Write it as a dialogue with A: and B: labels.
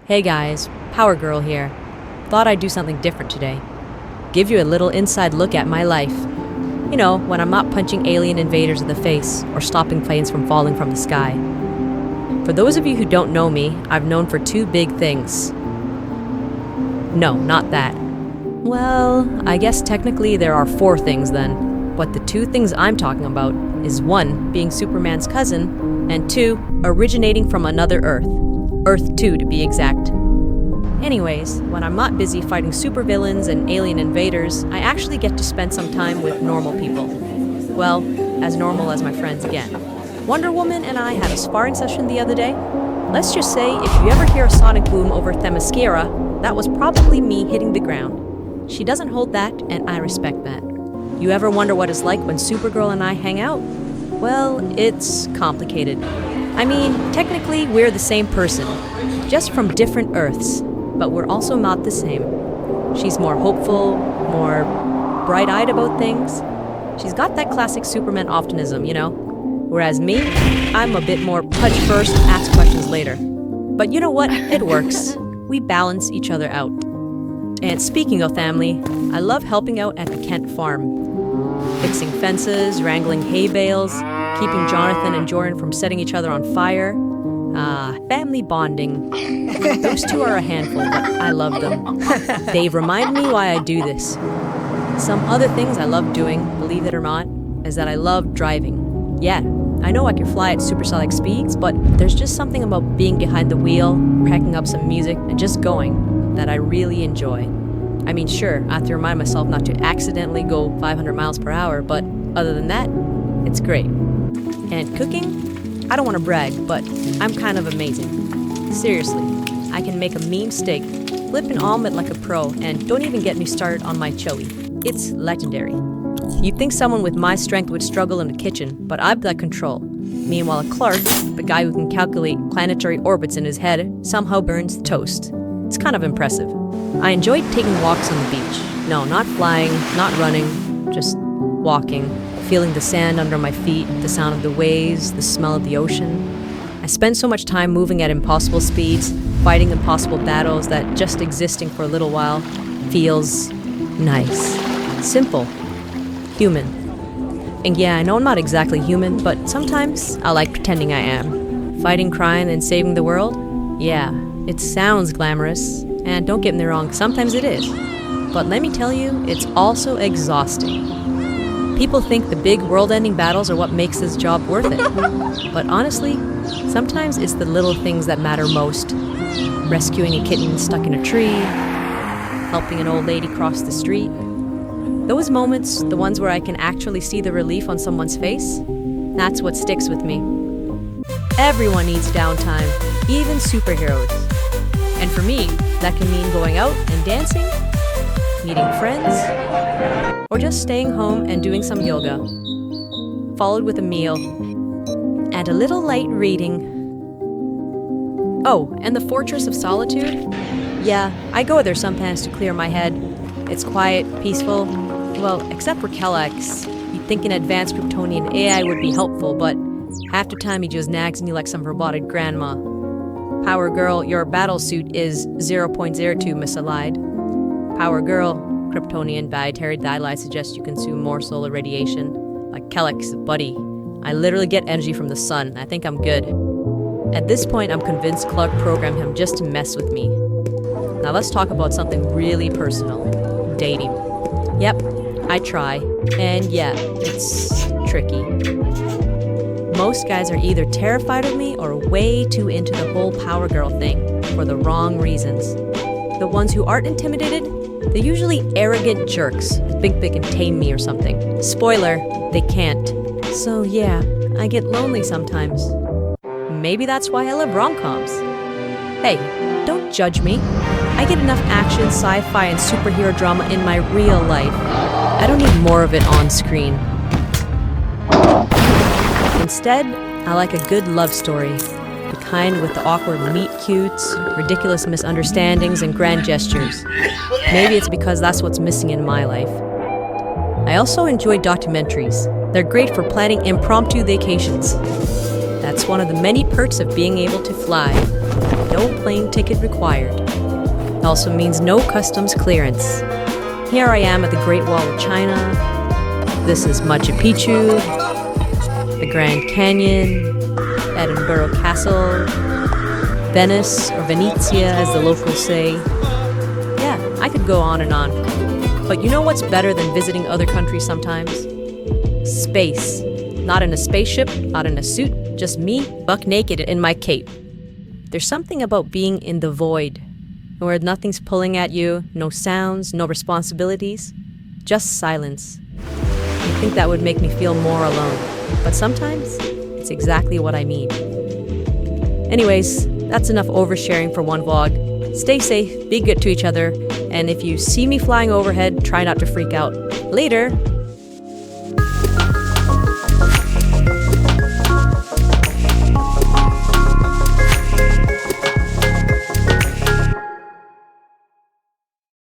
A: Hey guys, Power Girl here. Thought I'd do something different today. Give you a little inside look at my life. You know, when I'm not punching alien invaders in the face or stopping planes from falling from the sky. For those of you who don't know me, I've known for two big things. No, not that. Well, I guess technically there are four things then. But the two things I'm talking about is one, being Superman's cousin, and two, originating from another Earth. Earth 2 to be exact. Anyways, when I'm not busy fighting supervillains and alien invaders, I actually get to spend some time with normal people. Well, as normal as my friends again. Wonder Woman and I had a sparring session the other day. Let's just say if you ever hear a sonic boom over Themyscira, that was probably me hitting the ground. She doesn't hold that, and I respect that. You ever wonder what it's like when Supergirl and I hang out? Well, it's complicated. I mean, technically we're the same person, just from different Earths, but we're also not the same. She's more hopeful, more bright-eyed about things. She's got that classic Superman optimism, you know? Whereas me, I'm a bit more punch first, ask questions later. But you know what? It works. We balance each other out. And speaking of family, I love helping out at the Kent farm. Fixing fences, wrangling hay bales, keeping Jonathan and Jordan from setting each other on fire. Family bonding. Those two are a handful, but I love them. They remind me why I do this. Some other things I love doing, believe it or not, is that I love driving. Yeah, I know I can fly at supersonic speeds, but there's just something about being behind the wheel, cracking up some music, and just going that I really enjoy. I mean, sure, I have to remind myself not to accidentally go 500 miles per hour, but other than that, it's great. And cooking? I don't want to brag, but I'm kind of amazing. Seriously, I can make a mean steak, flip an omelet like a pro, and don't even get me started on my chili. It's legendary. You'd think someone with my strength would struggle in the kitchen, but I've got control. Meanwhile, Clark, the guy who can calculate planetary orbits in his head, somehow burns toast. It's kind of impressive. I enjoy taking walks on the beach. No, not flying, not running, just walking, feeling the sand under my feet, the sound of the waves, the smell of the ocean. I spend so much time moving at impossible speeds, fighting impossible battles that just existing for a little while feels nice. Simple. Human. And yeah, I know I'm not exactly human, but sometimes I like pretending I am. Fighting crime and saving the world? Yeah, it sounds glamorous, and don't get me wrong, sometimes it is. But let me tell you, it's also exhausting. People think the big world-ending battles are what makes this job worth it. But honestly, sometimes it's the little things that matter most. Rescuing a kitten stuck in a tree, helping an old lady cross the street. Those moments, the ones where I can actually see the relief on someone's face, that's what sticks with me. Everyone needs downtime, even superheroes. And for me, that can mean going out and dancing, meeting friends, or just staying home and doing some yoga, followed with a meal, and a little light reading. Oh, and the Fortress of Solitude? Yeah, I go there sometimes to clear my head. It's quiet, peaceful, well, except for Kellex. You'd think an advanced Kryptonian AI would be helpful, but half the time he just nags me like some robotic grandma. Power Girl, your battle suit is 0.02 misaligned. Power Girl, Kryptonian dietary guidelines suggest you consume more solar radiation. Like Kellex, buddy. I literally get energy from the sun. I think I'm good. At this point, I'm convinced Clark programmed him just to mess with me. Now let's talk about something really personal. Dating. Yep, I try. And yeah, it's tricky. Most guys are either terrified of me or way too into the whole Power Girl thing for the wrong reasons. The ones who aren't intimidated, they're usually arrogant jerks who think they can tame me or something. Spoiler, they can't. So yeah, I get lonely sometimes. Maybe that's why I love rom-coms. Hey, don't judge me. I get enough action, sci-fi, and superhero drama in my real life. I don't need more of it on screen. Instead, I like a good love story. The kind with the awkward meet-cutes, ridiculous misunderstandings, and grand gestures. Maybe it's because that's what's missing in my life. I also enjoy documentaries. They're great for planning impromptu vacations. That's one of the many perks of being able to fly. no plane ticket required. It also means no customs clearance. Here I am at the Great Wall of China. This is Machu Picchu, the Grand Canyon, Edinburgh Castle, Venice, or Venezia as the locals say. Yeah, I could go on and on. But you know what's better than visiting other countries sometimes? Space. Not in a spaceship, not in a suit, just me, buck naked in my cape. There's something about being in the void, where nothing's pulling at you, no sounds, no responsibilities, just silence. I think that would make me feel more alone, but sometimes it's exactly what I need. Anyways, that's enough oversharing for one vlog. Stay safe, be good to each other, and if you see me flying overhead, try not to freak out. Later!